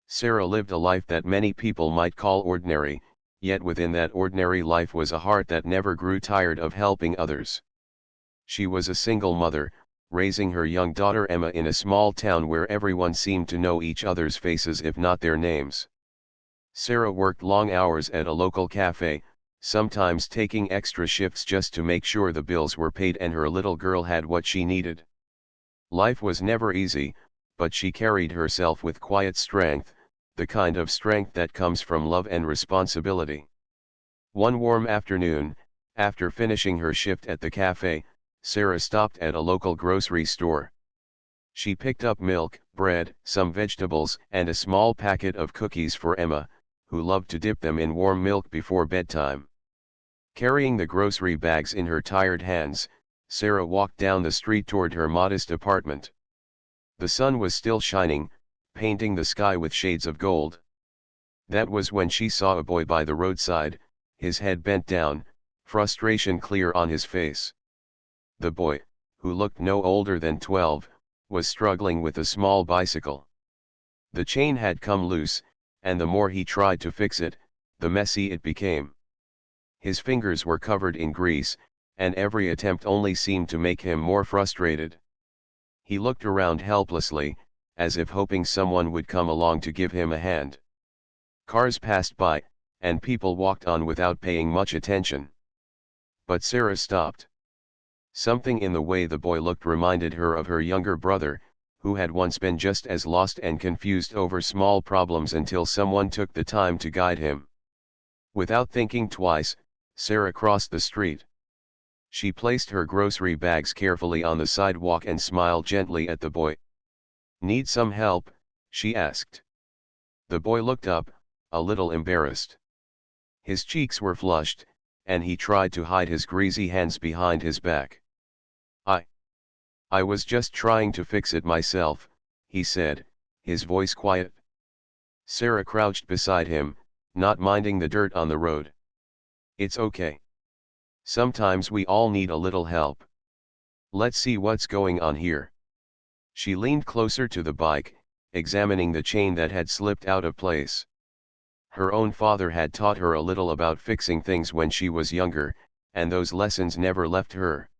Sarah lived a life that many people might call ordinary, yet within that ordinary life was a heart that never grew tired of helping others. She was a single mother, raising her young daughter Emma in a small town where everyone seemed to know each other's faces if not their names. Sarah worked long hours at a local cafe, sometimes taking extra shifts just to make sure the bills were paid and her little girl had what she needed. Life was never easy, but she carried herself with quiet strength, the kind of strength that comes from love and responsibility. One warm afternoon, after finishing her shift at the cafe, Sarah stopped at a local grocery store. She picked up milk, bread, some vegetables, and a small packet of cookies for Emma, who loved to dip them in warm milk before bedtime. Carrying the grocery bags in her tired hands, Sarah walked down the street toward her modest apartment. The sun was still shining, painting the sky with shades of gold. That was when she saw a boy by the roadside, his head bent down, frustration clear on his face. The boy, who looked no older than 12, was struggling with a small bicycle. The chain had come loose, and the more he tried to fix it, the messy it became. His fingers were covered in grease, and every attempt only seemed to make him more frustrated. He looked around helplessly, as if hoping someone would come along to give him a hand. Cars passed by, and people walked on without paying much attention. But Sarah stopped. Something in the way the boy looked reminded her of her younger brother, who had once been just as lost and confused over small problems until someone took the time to guide him. Without thinking twice, Sarah crossed the street. She placed her grocery bags carefully on the sidewalk and smiled gently at the boy. "Need some help?" she asked. The boy looked up, a little embarrassed. His cheeks were flushed, and he tried to hide his greasy hands behind his back. I was just trying to fix it myself," he said, his voice quiet. Sarah crouched beside him, not minding the dirt on the road. "It's okay. Sometimes we all need a little help. Let's see what's going on here." She leaned closer to the bike, examining the chain that had slipped out of place. Her own father had taught her a little about fixing things when she was younger, and those lessons never left her.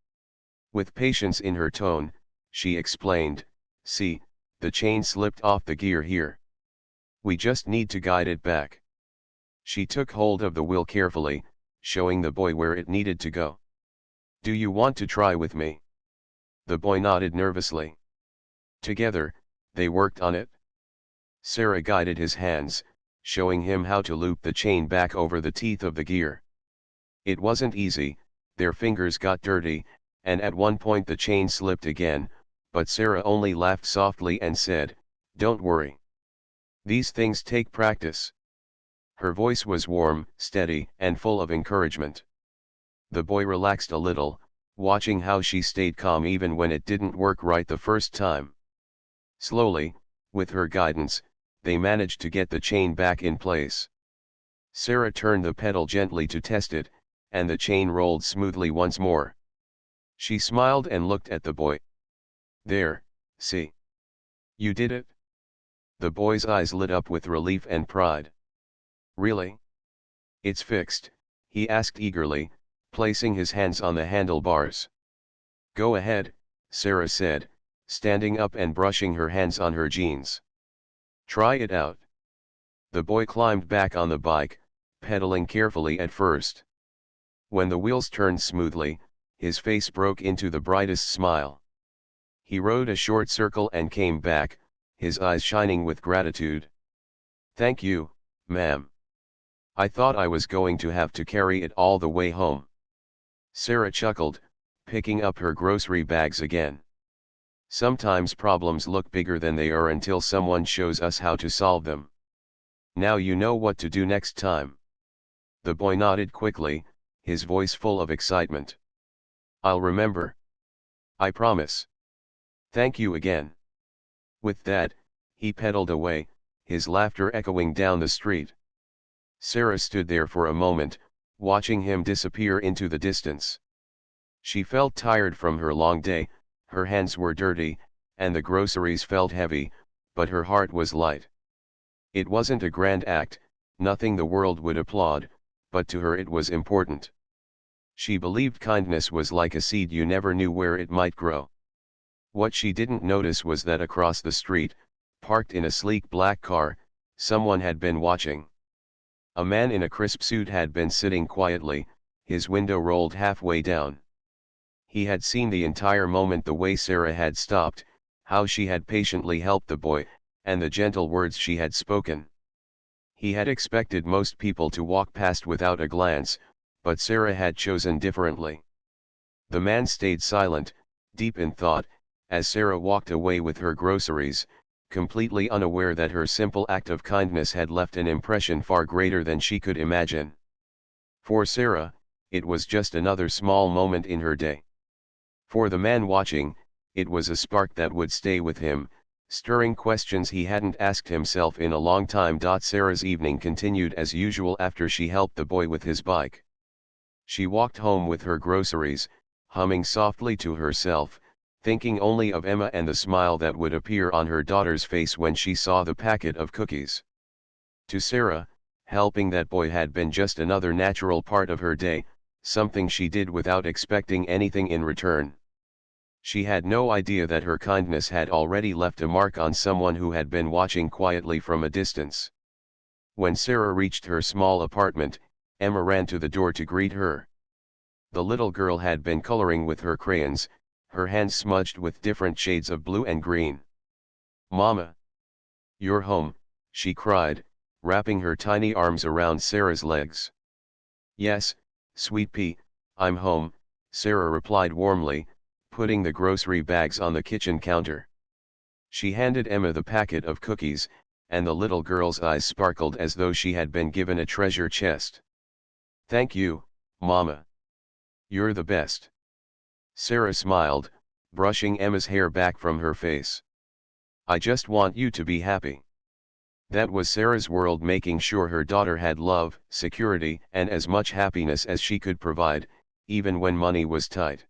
With patience in her tone, she explained, "See, the chain slipped off the gear here. We just need to guide it back." She took hold of the wheel carefully, showing the boy where it needed to go. "Do you want to try with me?" The boy nodded nervously. Together, they worked on it. Sarah guided his hands, showing him how to loop the chain back over the teeth of the gear. It wasn't easy, their fingers got dirty, and at one point the chain slipped again, but Sarah only laughed softly and said, "Don't worry. These things take practice." Her voice was warm, steady, and full of encouragement. The boy relaxed a little, watching how she stayed calm even when it didn't work right the first time. Slowly, with her guidance, they managed to get the chain back in place. Sarah turned the pedal gently to test it, and the chain rolled smoothly once more. She smiled and looked at the boy. "There, see? You did it." The boy's eyes lit up with relief and pride. "Really? It's fixed?" he asked eagerly, placing his hands on the handlebars. "Go ahead," Sarah said, standing up and brushing her hands on her jeans. "Try it out." The boy climbed back on the bike, pedaling carefully at first. When the wheels turned smoothly, his face broke into the brightest smile. He rode a short circle and came back, his eyes shining with gratitude. "Thank you, ma'am. I thought I was going to have to carry it all the way home." Sarah chuckled, picking up her grocery bags again. "Sometimes problems look bigger than they are until someone shows us how to solve them. Now you know what to do next time." The boy nodded quickly, his voice full of excitement. "I'll remember. I promise. Thank you again." With that, he pedaled away, his laughter echoing down the street. Sarah stood there for a moment, watching him disappear into the distance. She felt tired from her long day, her hands were dirty, and the groceries felt heavy, but her heart was light. It wasn't a grand act, nothing the world would applaud, but to her it was important. She believed kindness was like a seed you never knew where it might grow. What she didn't notice was that across the street, parked in a sleek black car, someone had been watching. A man in a crisp suit had been sitting quietly, his window rolled halfway down. He had seen the entire moment, the way Sarah had stopped, how she had patiently helped the boy, and the gentle words she had spoken. He had expected most people to walk past without a glance, but Sarah had chosen differently. The man stayed silent, deep in thought, as Sarah walked away with her groceries, completely unaware that her simple act of kindness had left an impression far greater than she could imagine. For Sarah, it was just another small moment in her day. For the man watching, it was a spark that would stay with him, stirring questions he hadn't asked himself in a long time. Sarah's evening continued as usual after she helped the boy with his bike. She walked home with her groceries, humming softly to herself, thinking only of Emma and the smile that would appear on her daughter's face when she saw the packet of cookies. To Sarah, helping that boy had been just another natural part of her day, something she did without expecting anything in return. She had no idea that her kindness had already left a mark on someone who had been watching quietly from a distance. When Sarah reached her small apartment, Emma ran to the door to greet her. The little girl had been coloring with her crayons, her hands smudged with different shades of blue and green. "Mama! You're home," she cried, wrapping her tiny arms around Sarah's legs. "Yes, sweet pea, I'm home," Sarah replied warmly, putting the grocery bags on the kitchen counter. She handed Emma the packet of cookies, and the little girl's eyes sparkled as though she had been given a treasure chest. "Thank you, Mama. You're the best." Sarah smiled, brushing Emma's hair back from her face. "I just want you to be happy." That was Sarah's world, making sure her daughter had love, security, and as much happiness as she could provide, even when money was tight.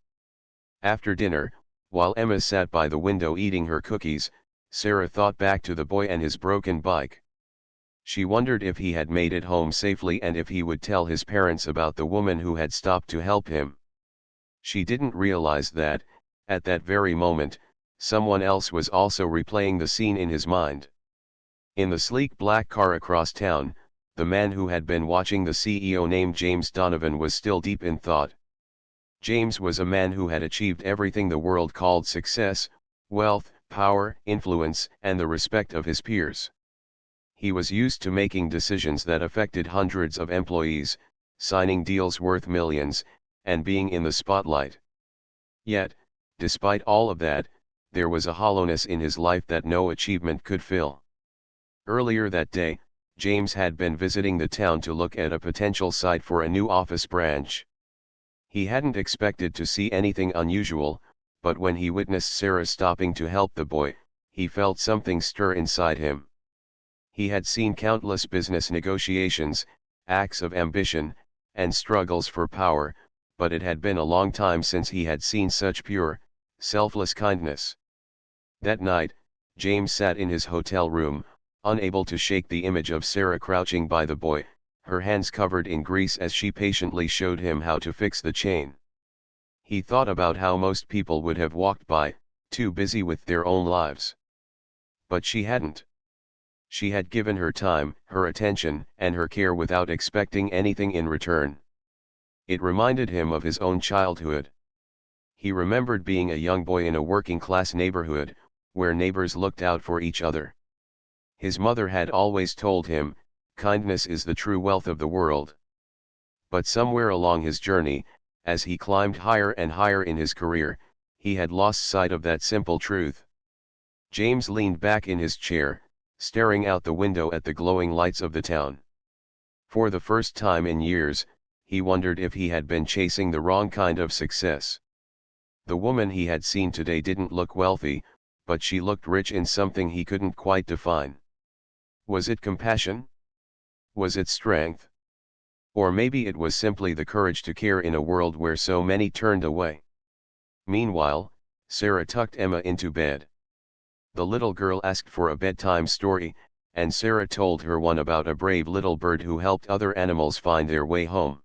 After dinner, while Emma sat by the window eating her cookies, Sarah thought back to the boy and his broken bike. She wondered if he had made it home safely and if he would tell his parents about the woman who had stopped to help him. She didn't realize that, at that very moment, someone else was also replaying the scene in his mind. In the sleek black car across town, the man who had been watching the CEO, named James Donovan, was still deep in thought. James was a man who had achieved everything the world called success: wealth, power, influence, and the respect of his peers. He was used to making decisions that affected hundreds of employees, signing deals worth millions, and being in the spotlight. Yet, despite all of that, there was a hollowness in his life that no achievement could fill. Earlier that day, James had been visiting the town to look at a potential site for a new office branch. He hadn't expected to see anything unusual, but when he witnessed Sarah stopping to help the boy, he felt something stir inside him. He had seen countless business negotiations, acts of ambition, and struggles for power, but it had been a long time since he had seen such pure, selfless kindness. That night, James sat in his hotel room, unable to shake the image of Sarah crouching by the boy, her hands covered in grease as she patiently showed him how to fix the chain. He thought about how most people would have walked by, too busy with their own lives. But she hadn't. She had given her time, her attention, and her care without expecting anything in return. It reminded him of his own childhood. He remembered being a young boy in a working-class neighborhood, where neighbors looked out for each other. His mother had always told him, kindness is the true wealth of the world. But somewhere along his journey, as he climbed higher and higher in his career, he had lost sight of that simple truth. James leaned back in his chair, staring out the window at the glowing lights of the town. For the first time in years, he wondered if he had been chasing the wrong kind of success. The woman he had seen today didn't look wealthy, but she looked rich in something he couldn't quite define. Was it compassion? Was it strength? Or maybe it was simply the courage to care in a world where so many turned away. Meanwhile, Sarah tucked Emma into bed. The little girl asked for a bedtime story, and Sarah told her one about a brave little bird who helped other animals find their way home.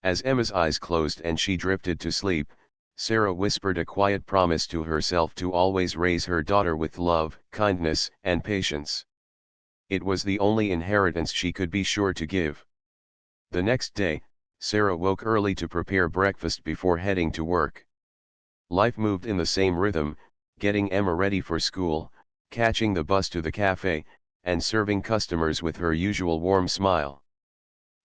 As Emma's eyes closed and she drifted to sleep, Sarah whispered a quiet promise to herself to always raise her daughter with love, kindness, and patience. It was the only inheritance she could be sure to give. The next day, Sarah woke early to prepare breakfast before heading to work. Life moved in the same rhythm, getting Emma ready for school, catching the bus to the cafe, and serving customers with her usual warm smile.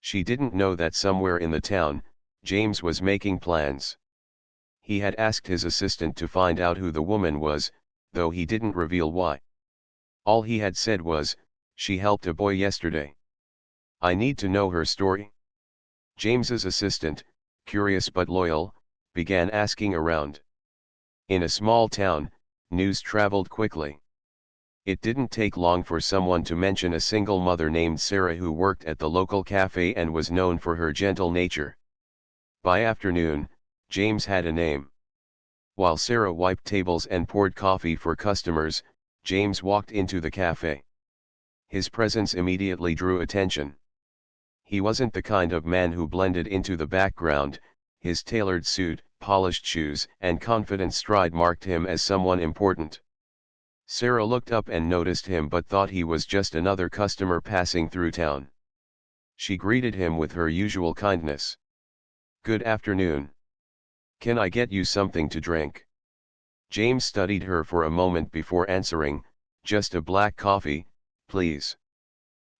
She didn't know that somewhere in the town, James was making plans. He had asked his assistant to find out who the woman was, though he didn't reveal why. All he had said was, "She helped a boy yesterday. I need to know her story." James's assistant, curious but loyal, began asking around. In a small town, news traveled quickly. It didn't take long for someone to mention a single mother named Sarah who worked at the local cafe and was known for her gentle nature. By afternoon, James had a name. While Sarah wiped tables and poured coffee for customers, James walked into the cafe. His presence immediately drew attention. He wasn't the kind of man who blended into the background. His tailored suit, polished shoes, and confident stride marked him as someone important. Sarah looked up and noticed him but thought he was just another customer passing through town. She greeted him with her usual kindness. "Good afternoon. Can I get you something to drink?" James studied her for a moment before answering, "Just a black coffee, please."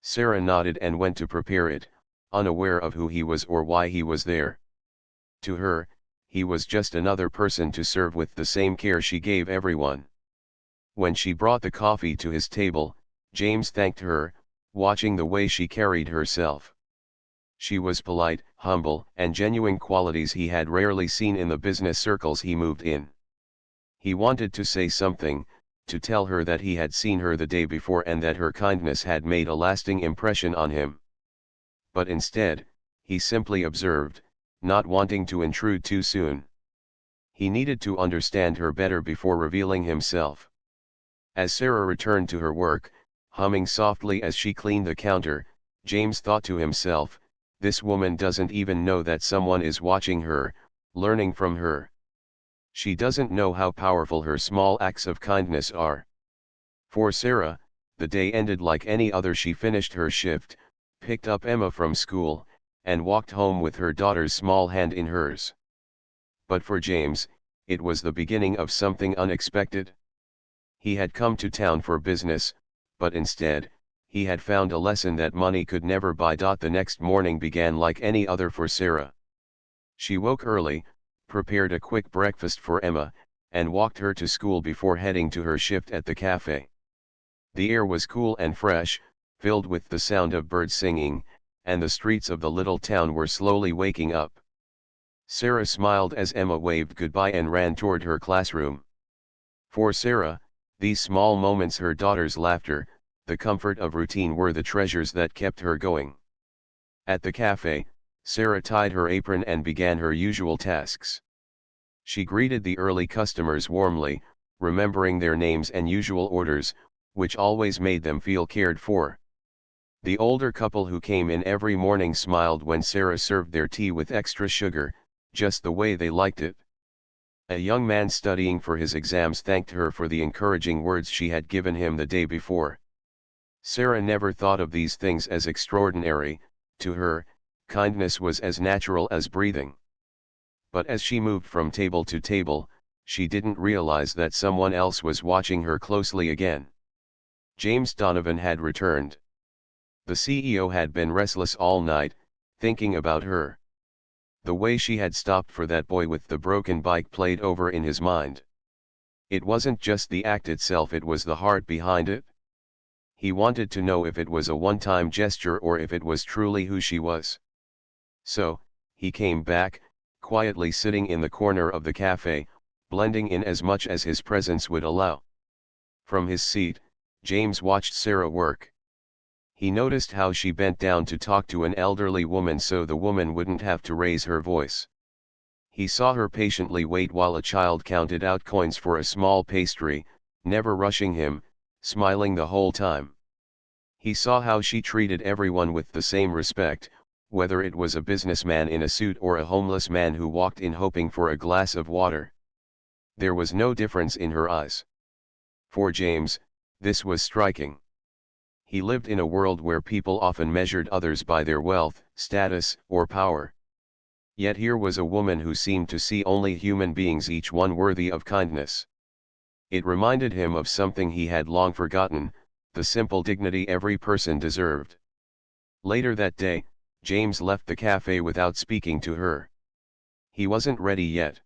Sarah nodded and went to prepare it, unaware of who he was or why he was there. To her, he was just another person to serve with the same care she gave everyone. When she brought the coffee to his table, James thanked her, watching the way she carried herself. She was polite, humble, and genuine, qualities he had rarely seen in the business circles he moved in. He wanted to say something, to tell her that he had seen her the day before and that her kindness had made a lasting impression on him. But instead, he simply observed, not wanting to intrude too soon. He needed to understand her better before revealing himself. As Sarah returned to her work, humming softly as she cleaned the counter, James thought to himself, "This woman doesn't even know that someone is watching her, learning from her. She doesn't know how powerful her small acts of kindness are." For Sarah, the day ended like any other. She finished her shift, picked up Emma from school, and walked home with her daughter's small hand in hers. But for James, it was the beginning of something unexpected. He had come to town for business, but instead, he had found a lesson that money could never buy. The next morning began like any other for Sarah. She woke early, prepared a quick breakfast for Emma, and walked her to school before heading to her shift at the cafe. The air was cool and fresh, filled with the sound of birds singing, and the streets of the little town were slowly waking up. Sarah smiled as Emma waved goodbye and ran toward her classroom. For Sarah, these small moments, her daughter's laughter, the comfort of routine, were the treasures that kept her going. At the cafe, Sarah tied her apron and began her usual tasks. She greeted the early customers warmly, remembering their names and usual orders, which always made them feel cared for. The older couple who came in every morning smiled when Sarah served their tea with extra sugar, just the way they liked it. A young man studying for his exams thanked her for the encouraging words she had given him the day before. Sarah never thought of these things as extraordinary. To her, kindness was as natural as breathing. But as she moved from table to table, she didn't realize that someone else was watching her closely again. James Donovan had returned. The CEO had been restless all night, thinking about her. The way she had stopped for that boy with the broken bike played over in his mind. It wasn't just the act itself, it was the heart behind it. He wanted to know if it was a one-time gesture or if it was truly who she was. So, he came back, quietly sitting in the corner of the cafe, blending in as much as his presence would allow. From his seat, James watched Sarah work. He noticed how she bent down to talk to an elderly woman so the woman wouldn't have to raise her voice. He saw her patiently wait while a child counted out coins for a small pastry, never rushing him, smiling the whole time. He saw how she treated everyone with the same respect, whether it was a businessman in a suit or a homeless man who walked in hoping for a glass of water. There was no difference in her eyes. For James, this was striking. He lived in a world where people often measured others by their wealth, status, or power. Yet here was a woman who seemed to see only human beings, each one worthy of kindness. It reminded him of something he had long forgotten, the simple dignity every person deserved. Later that day, James left the cafe without speaking to her. He wasn't ready yet.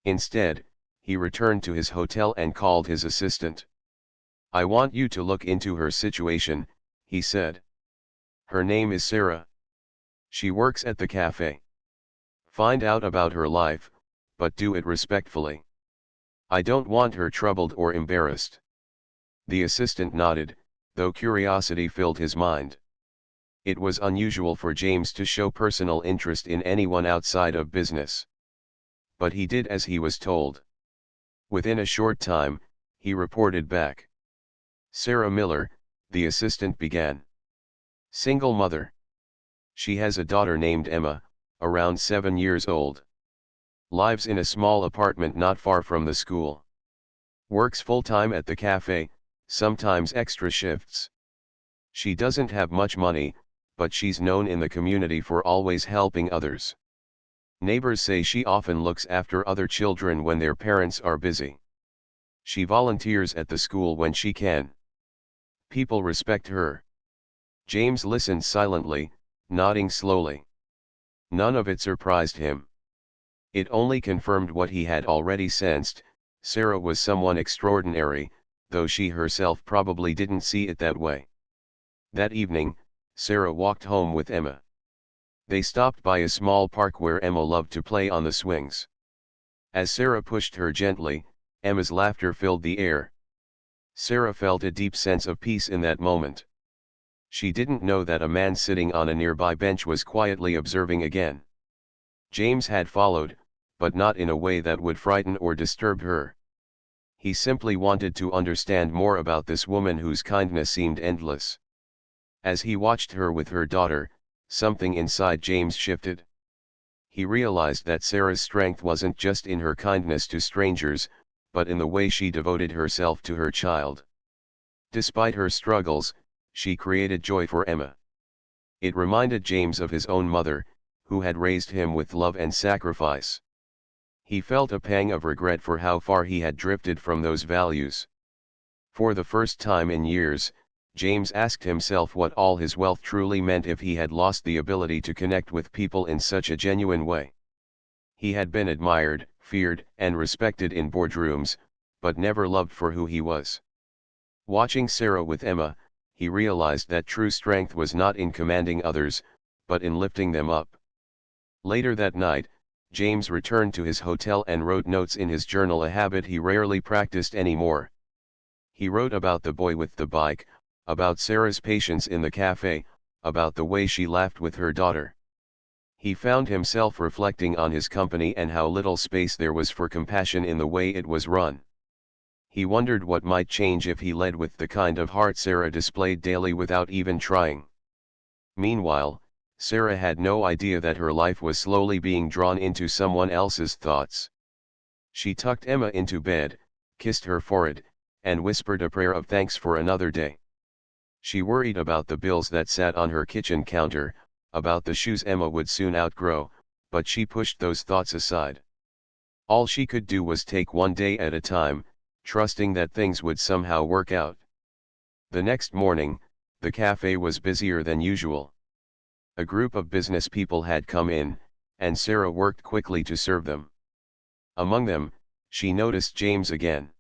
Instead, he returned to his hotel and called his assistant. "I want you to look into her situation," he said. "Her name is Sarah. She works at the cafe. Find out about her life, but do it respectfully. I don't want her troubled or embarrassed." The assistant nodded, though curiosity filled his mind. It was unusual for James to show personal interest in anyone outside of business. But he did as he was told. Within a short time, he reported back. "Sarah Miller," the assistant began. "Single mother. She has a daughter named Emma, around 7 years old. Lives in a small apartment not far from the school. Works full-time at the cafe, sometimes extra shifts. She doesn't have much money, but she's known in the community for always helping others. Neighbors say she often looks after other children when their parents are busy. She volunteers at the school when she can. People respect her." James listened silently, nodding slowly. None of it surprised him. It only confirmed what he had already sensed: Sarah was someone extraordinary, though she herself probably didn't see it that way. That evening, Sarah walked home with Emma. They stopped by a small park where Emma loved to play on the swings. As Sarah pushed her gently, Emma's laughter filled the air. Sarah felt a deep sense of peace in that moment. She didn't know that a man sitting on a nearby bench was quietly observing again. James had followed, but not in a way that would frighten or disturb her. He simply wanted to understand more about this woman whose kindness seemed endless. As he watched her with her daughter, something inside James shifted. He realized that Sarah's strength wasn't just in her kindness to strangers, but in the way she devoted herself to her child. Despite her struggles, she created joy for Emma. It reminded James of his own mother, who had raised him with love and sacrifice. He felt a pang of regret for how far he had drifted from those values. For the first time in years, James asked himself what all his wealth truly meant if he had lost the ability to connect with people in such a genuine way. He had been admired, feared, and respected in boardrooms, but never loved for who he was. Watching Sarah with Emma, he realized that true strength was not in commanding others, but in lifting them up. Later that night, James returned to his hotel and wrote notes in his journal, a habit he rarely practiced anymore. He wrote about the boy with the bike, about Sarah's patience in the cafe, about the way she laughed with her daughter. He found himself reflecting on his company and how little space there was for compassion in the way it was run. He wondered what might change if he led with the kind of heart Sarah displayed daily without even trying. Meanwhile, Sarah had no idea that her life was slowly being drawn into someone else's thoughts. She tucked Emma into bed, kissed her forehead, and whispered a prayer of thanks for another day. She worried about the bills that sat on her kitchen counter, about the shoes Emma would soon outgrow, but she pushed those thoughts aside. All she could do was take one day at a time, trusting that things would somehow work out. The next morning, the cafe was busier than usual. A group of business people had come in, and Sarah worked quickly to serve them. Among them, she noticed James again.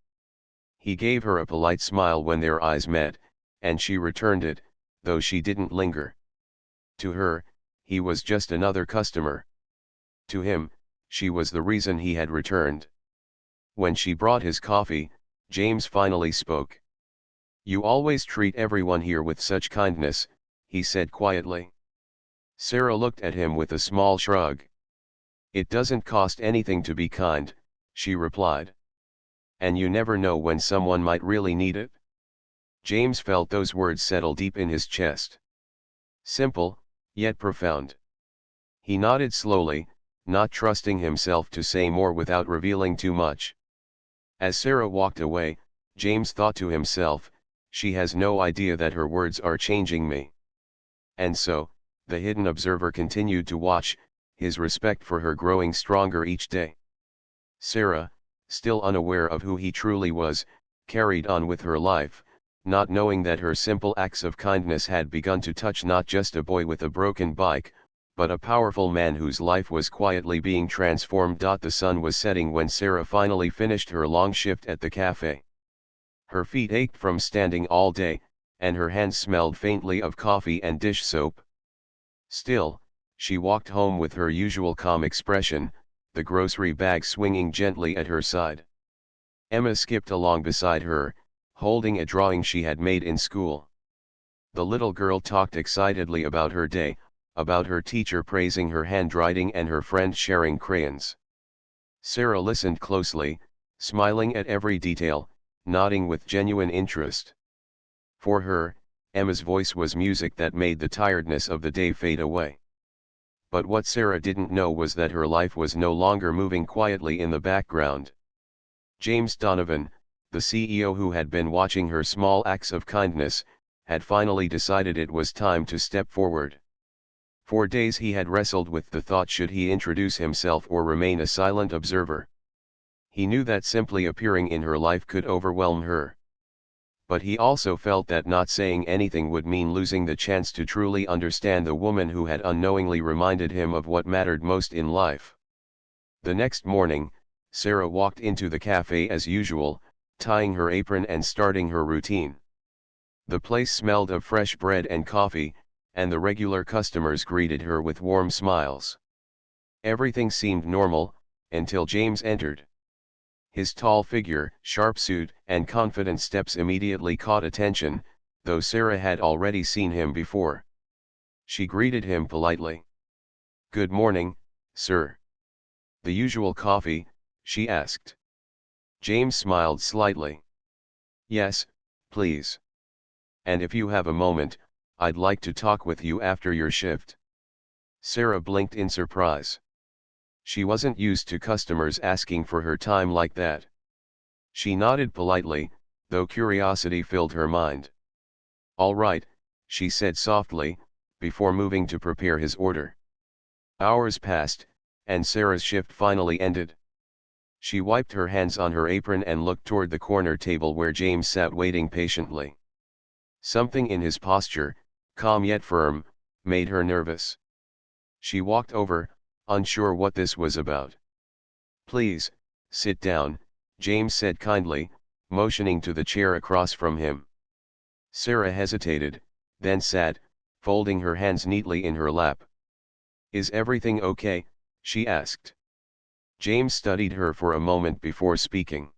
He gave her a polite smile when their eyes met, and she returned it, though she didn't linger. To her, he was just another customer. To him, she was the reason he had returned. When she brought his coffee, James finally spoke. "You always treat everyone here with such kindness," he said quietly. Sarah looked at him with a small shrug. "It doesn't cost anything to be kind," she replied. "And you never know when someone might really need it." James felt those words settle deep in his chest. Simple, yet profound. He nodded slowly, not trusting himself to say more without revealing too much. As Sarah walked away, James thought to himself, she has no idea that her words are changing me. And so, the hidden observer continued to watch, his respect for her growing stronger each day. Sarah, still unaware of who he truly was, carried on with her life, not knowing that her simple acts of kindness had begun to touch not just a boy with a broken bike, but a powerful man whose life was quietly being transformed. The sun was setting when Sarah finally finished her long shift at the cafe. Her feet ached from standing all day, and her hands smelled faintly of coffee and dish soap. Still, she walked home with her usual calm expression, the grocery bag swinging gently at her side. Emma skipped along beside her, holding a drawing she had made in school. The little girl talked excitedly about her day, about her teacher praising her handwriting and her friend sharing crayons. Sarah listened closely, smiling at every detail, nodding with genuine interest. For her, Emma's voice was music that made the tiredness of the day fade away. But what Sarah didn't know was that her life was no longer moving quietly in the background. James Donovan, the CEO who had been watching her small acts of kindness, had finally decided it was time to step forward. For days he had wrestled with the thought, should he introduce himself or remain a silent observer. He knew that simply appearing in her life could overwhelm her. But he also felt that not saying anything would mean losing the chance to truly understand the woman who had unknowingly reminded him of what mattered most in life. The next morning, Sarah walked into the cafe as usual, tying her apron and starting her routine. The place smelled of fresh bread and coffee, and the regular customers greeted her with warm smiles. Everything seemed normal, until James entered. His tall figure, sharp suit, and confident steps immediately caught attention, though Sarah had already seen him before. She greeted him politely. "Good morning, sir. The usual coffee?" she asked. James smiled slightly. "Yes, please. And if you have a moment, I'd like to talk with you after your shift." Sarah blinked in surprise. She wasn't used to customers asking for her time like that. She nodded politely, though curiosity filled her mind. "All right," she said softly, before moving to prepare his order. Hours passed, and Sarah's shift finally ended. She wiped her hands on her apron and looked toward the corner table where James sat waiting patiently. Something in his posture, calm yet firm, made her nervous. She walked over, unsure what this was about. "Please, sit down," James said kindly, motioning to the chair across from him. Sarah hesitated, then sat, folding her hands neatly in her lap. "Is everything okay?" she asked. James studied her for a moment before speaking.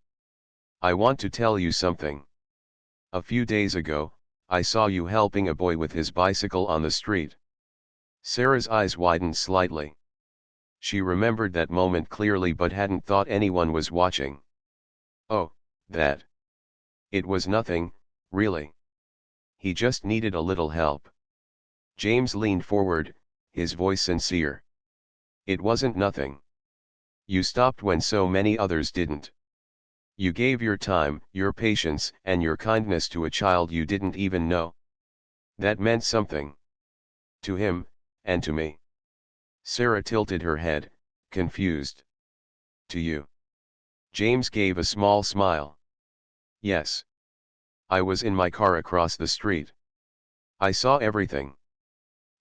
"I want to tell you something. A few days ago, I saw you helping a boy with his bicycle on the street." Sarah's eyes widened slightly. She remembered that moment clearly but hadn't thought anyone was watching. "Oh, that. It was nothing, really. He just needed a little help." James leaned forward, his voice sincere. "It wasn't nothing. You stopped when so many others didn't. You gave your time, your patience, and your kindness to a child you didn't even know. That meant something. To him, and to me." Sarah tilted her head, confused. "To you?" James gave a small smile. "Yes. I was in my car across the street. I saw everything.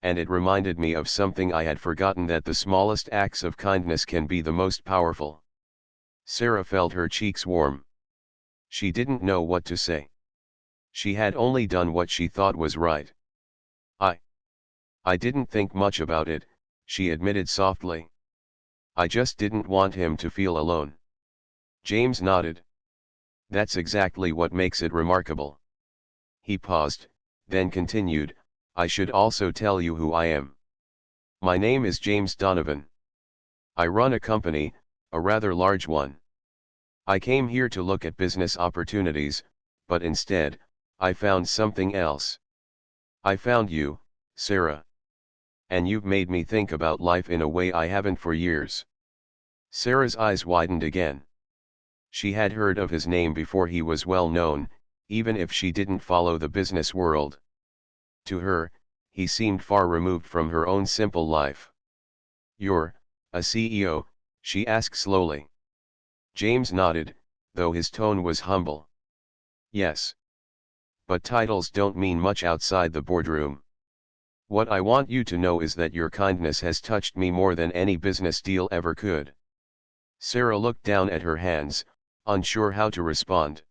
And it reminded me of something I had forgotten, that the smallest acts of kindness can be the most powerful." Sarah felt her cheeks warm. She didn't know what to say. She had only done what she thought was right. I I didn't think much about it," she admitted softly. "I just didn't want him to feel alone." James nodded. "That's exactly what makes it remarkable." He paused, then continued, "I should also tell you who I am. My name is James Donovan. I run a company, a rather large one. I came here to look at business opportunities, but instead, I found something else. I found you, Sarah. And you've made me think about life in a way I haven't for years. Sarah's eyes widened again. She had heard of his name before he was well known, even if she didn't follow the business world. To her, he seemed far removed from her own simple life. "You're a CEO?" she asked slowly. James nodded, though his tone was humble. "Yes. But titles don't mean much outside the boardroom. What I want you to know is that your kindness has touched me more than any business deal ever could." Sarah looked down at her hands, unsure how to respond.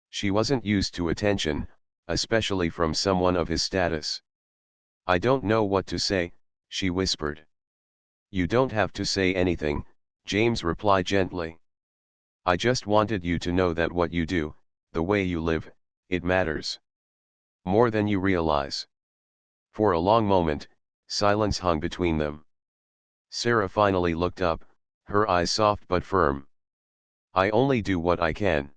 She wasn't used to attention, especially from someone of his status. "I don't know what to say," she whispered. "You don't have to say anything," James replied gently. "I just wanted you to know that what you do, the way you live, it matters. More than you realize." For a long moment, silence hung between them. Sarah finally looked up, her eyes soft but firm. "I only do what I can.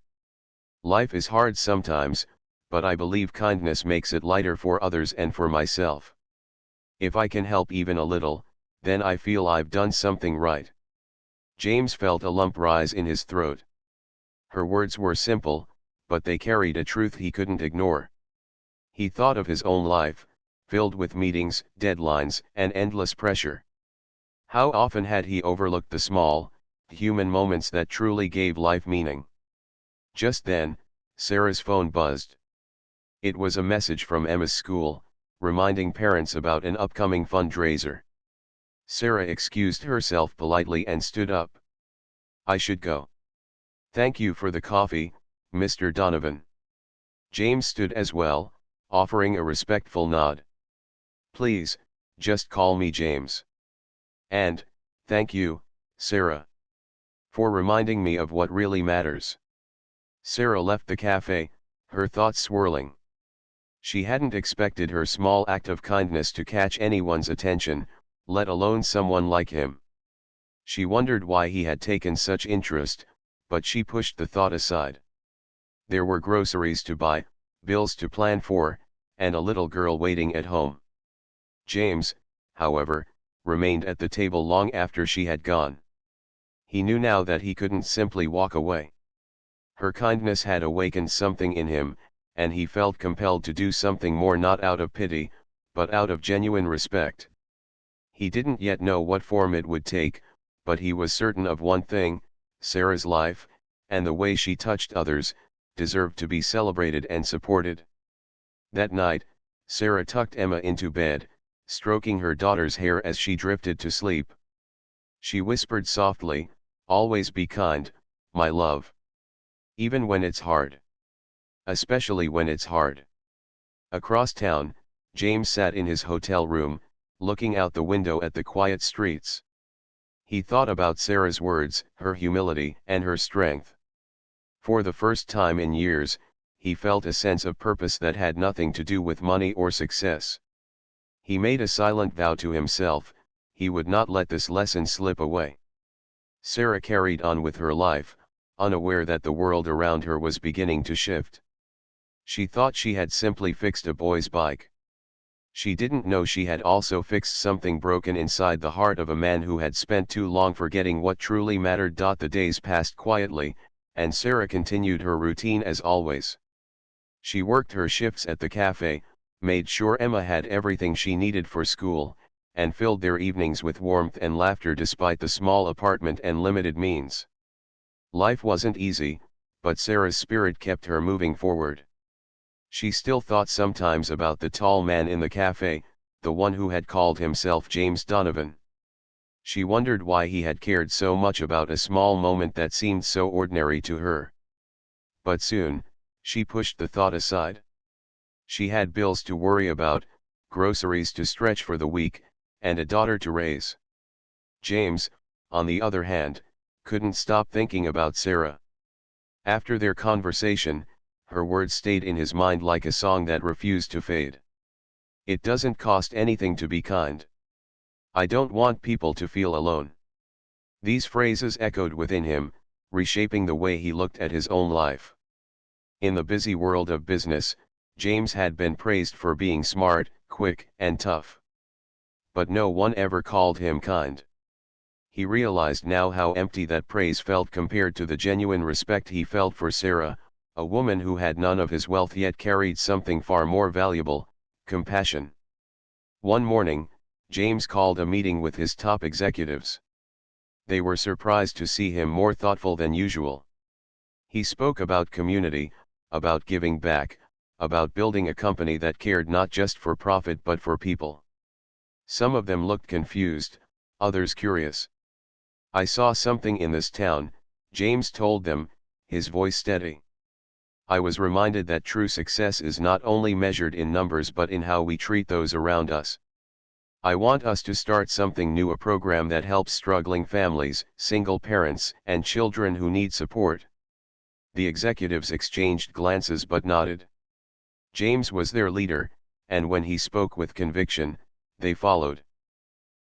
Life is hard sometimes, but I believe kindness makes it lighter for others and for myself. If I can help even a little, then I feel I've done something right." James felt a lump rise in his throat. Her words were simple, but they carried a truth he couldn't ignore. He thought of his own life, filled with meetings, deadlines, and endless pressure. How often had he overlooked the small, human moments that truly gave life meaning? Just then, Sarah's phone buzzed. It was a message from Emma's school, reminding parents about an upcoming fundraiser. Sarah excused herself politely and stood up. "I should go. Thank you for the coffee, Mr. Donovan." James stood as well, offering a respectful nod. "Please, just call me James. And, thank you, Sarah, for reminding me of what really matters." Sarah left the cafe, her thoughts swirling. She hadn't expected her small act of kindness to catch anyone's attention, let alone someone like him. She wondered why he had taken such interest, but she pushed the thought aside. There were groceries to buy, bills to plan for, and a little girl waiting at home. James, however, remained at the table long after she had gone. He knew now that he couldn't simply walk away. Her kindness had awakened something in him, and he felt compelled to do something more, not out of pity, but out of genuine respect. He didn't yet know what form it would take, but he was certain of one thing: Sarah's life, and the way she touched others, deserved to be celebrated and supported. That night, Sarah tucked Emma into bed, stroking her daughter's hair as she drifted to sleep. She whispered softly, "Always be kind, my love. Even when it's hard. Especially when it's hard." Across town, James sat in his hotel room, looking out the window at the quiet streets. He thought about Sarah's words, her humility, and her strength. For the first time in years, he felt a sense of purpose that had nothing to do with money or success. He made a silent vow to himself: he would not let this lesson slip away. Sarah carried on with her life, unaware that the world around her was beginning to shift. She thought she had simply fixed a boy's bike. She didn't know she had also fixed something broken inside the heart of a man who had spent too long forgetting what truly mattered. The days passed quietly, and Sarah continued her routine as always. She worked her shifts at the cafe, made sure Emma had everything she needed for school, and filled their evenings with warmth and laughter despite the small apartment and limited means. Life wasn't easy, but Sarah's spirit kept her moving forward. She still thought sometimes about the tall man in the cafe, the one who had called himself James Donovan. She wondered why he had cared so much about a small moment that seemed so ordinary to her. But soon, she pushed the thought aside. She had bills to worry about, groceries to stretch for the week, and a daughter to raise. James, on the other hand, couldn't stop thinking about Sarah. After their conversation, her words stayed in his mind like a song that refused to fade. "It doesn't cost anything to be kind. I don't want people to feel alone." These phrases echoed within him, reshaping the way he looked at his own life. In the busy world of business, James had been praised for being smart, quick, and tough. But no one ever called him kind. He realized now how empty that praise felt compared to the genuine respect he felt for Sarah, a woman who had none of his wealth yet carried something far more valuable: compassion. One morning, James called a meeting with his top executives. They were surprised to see him more thoughtful than usual. He spoke about community, about giving back, about building a company that cared not just for profit but for people. Some of them looked confused, others curious. "I saw something in this town," James told them, his voice steady. "I was reminded that true success is not only measured in numbers but in how we treat those around us. I want us to start something new, a program that helps struggling families, single parents, and children who need support." The executives exchanged glances but nodded. James was their leader, and when he spoke with conviction, they followed.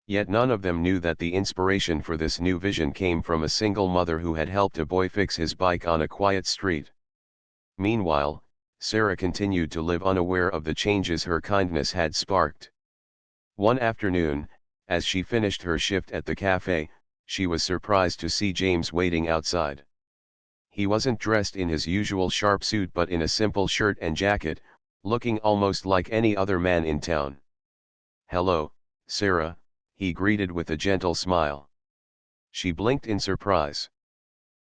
Yet none of them knew that the inspiration for this new vision came from a single mother who had helped a boy fix his bike on a quiet street. Meanwhile, Sarah continued to live unaware of the changes her kindness had sparked. One afternoon, as she finished her shift at the cafe, she was surprised to see James waiting outside. He wasn't dressed in his usual sharp suit but in a simple shirt and jacket, looking almost like any other man in town. "Hello, Sarah," he greeted with a gentle smile. She blinked in surprise.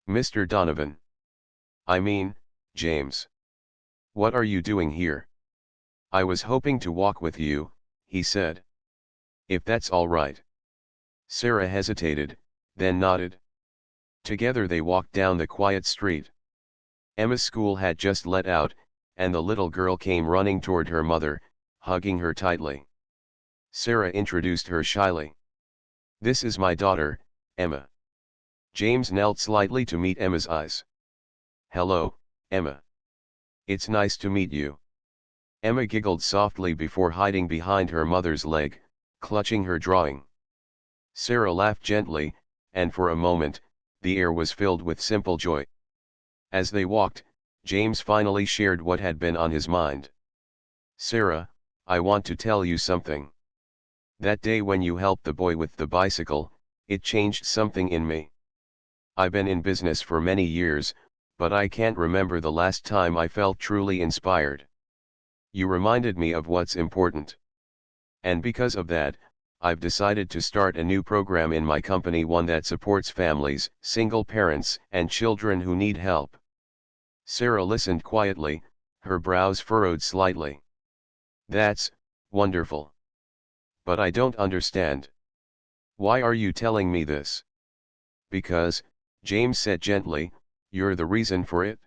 "Mr. Donovan. I mean, James. What are you doing here?" "I was hoping to walk with you," he said. "If that's all right." Sarah hesitated, then nodded. Together they walked down the quiet street. Emma's school had just let out, and the little girl came running toward her mother, hugging her tightly. Sarah introduced her shyly. "This is my daughter, Emma." James knelt slightly to meet Emma's eyes. "Hello, Emma. It's nice to meet you." Emma giggled softly before hiding behind her mother's leg, clutching her drawing. Sarah laughed gently, and for a moment, the air was filled with simple joy. As they walked, James finally shared what had been on his mind. "Sarah, I want to tell you something. That day when you helped the boy with the bicycle, it changed something in me. I've been in business for many years, but I can't remember the last time I felt truly inspired. You reminded me of what's important. And because of that, I've decided to start a new program in my company, one that supports families, single parents, and children who need help." Sarah listened quietly, her brows furrowed slightly. "That's wonderful. But I don't understand. Why are you telling me this?" "Because," James said gently, "you're the reason for it.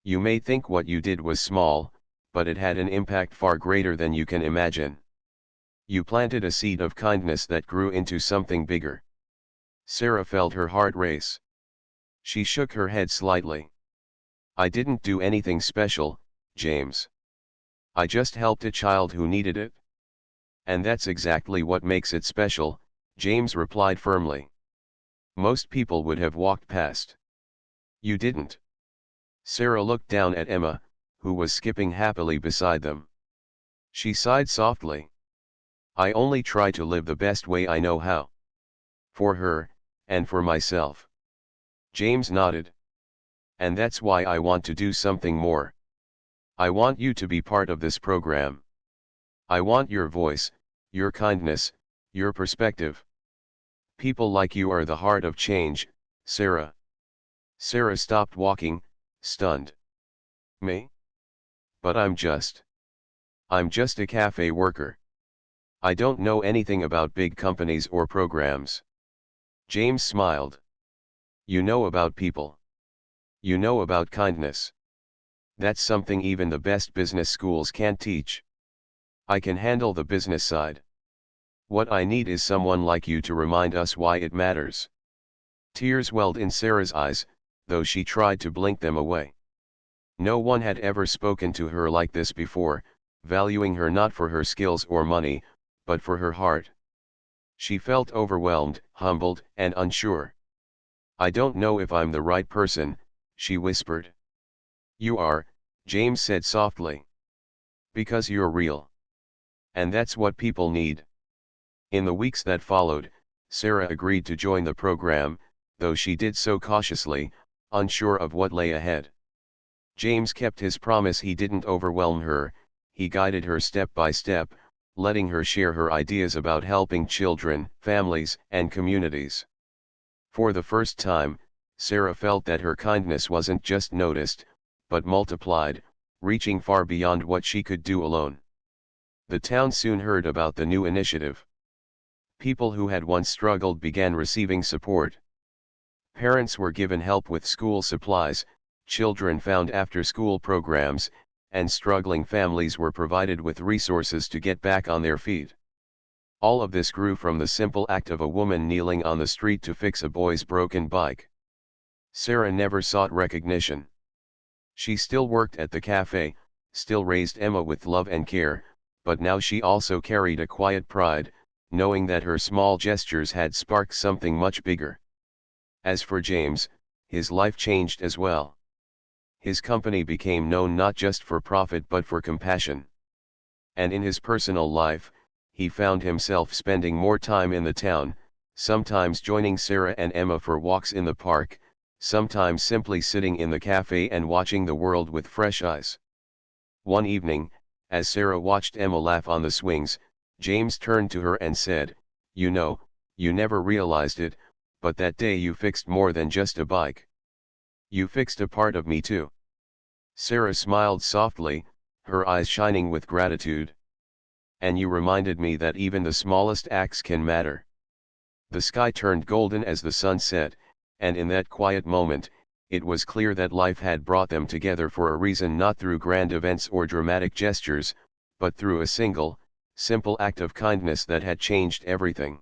You may think what you did was small, but it had an impact far greater than you can imagine. You planted a seed of kindness that grew into something bigger." Sarah felt her heart race. She shook her head slightly. "I didn't do anything special, James. I just helped a child who needed it." "And that's exactly what makes it special," James replied firmly. "Most people would have walked past. You didn't." Sarah looked down at Emma, who was skipping happily beside them. She sighed softly. "I only try to live the best way I know how. For her, and for myself." James nodded. "And that's why I want to do something more. I want you to be part of this program. I want your voice, your kindness, your perspective. People like you are the heart of change, Sarah." Sarah stopped walking, stunned. "Me? But I'm just a cafe worker. I don't know anything about big companies or programs." James smiled. "You know about people. You know about kindness. That's something even the best business schools can't teach. I can handle the business side. What I need is someone like you to remind us why it matters." Tears welled in Sarah's eyes, though she tried to blink them away. No one had ever spoken to her like this before, valuing her not for her skills or money, but for her heart. She felt overwhelmed, humbled, and unsure. "I don't know if I'm the right person," she whispered. "You are," James said softly. Because you're real. And that's what people need. In the weeks that followed, Sarah agreed to join the program, though she did so cautiously, unsure of what lay ahead. James kept his promise. He didn't overwhelm her, he guided her step by step, letting her share her ideas about helping children, families, and communities. For the first time, Sarah felt that her kindness wasn't just noticed, but multiplied, reaching far beyond what she could do alone. The town soon heard about the new initiative. People who had once struggled began receiving support. Parents were given help with school supplies, children found after-school programs, and struggling families were provided with resources to get back on their feet. All of this grew from the simple act of a woman kneeling on the street to fix a boy's broken bike. Sarah never sought recognition. She still worked at the cafe, still raised Emma with love and care, but now she also carried a quiet pride, knowing that her small gestures had sparked something much bigger. As for James, his life changed as well. His company became known not just for profit but for compassion. And in his personal life, he found himself spending more time in the town, sometimes joining Sarah and Emma for walks in the park, sometimes simply sitting in the cafe and watching the world with fresh eyes. One evening, as Sarah watched Emma laugh on the swings, James turned to her and said, "You know, you never realized it, but that day you fixed more than just a bike. You fixed a part of me too." Sarah smiled softly, her eyes shining with gratitude. "And you reminded me that even the smallest acts can matter." The sky turned golden as the sun set, and in that quiet moment, it was clear that life had brought them together for a reason, not through grand events or dramatic gestures, but through a single, simple act of kindness that had changed everything.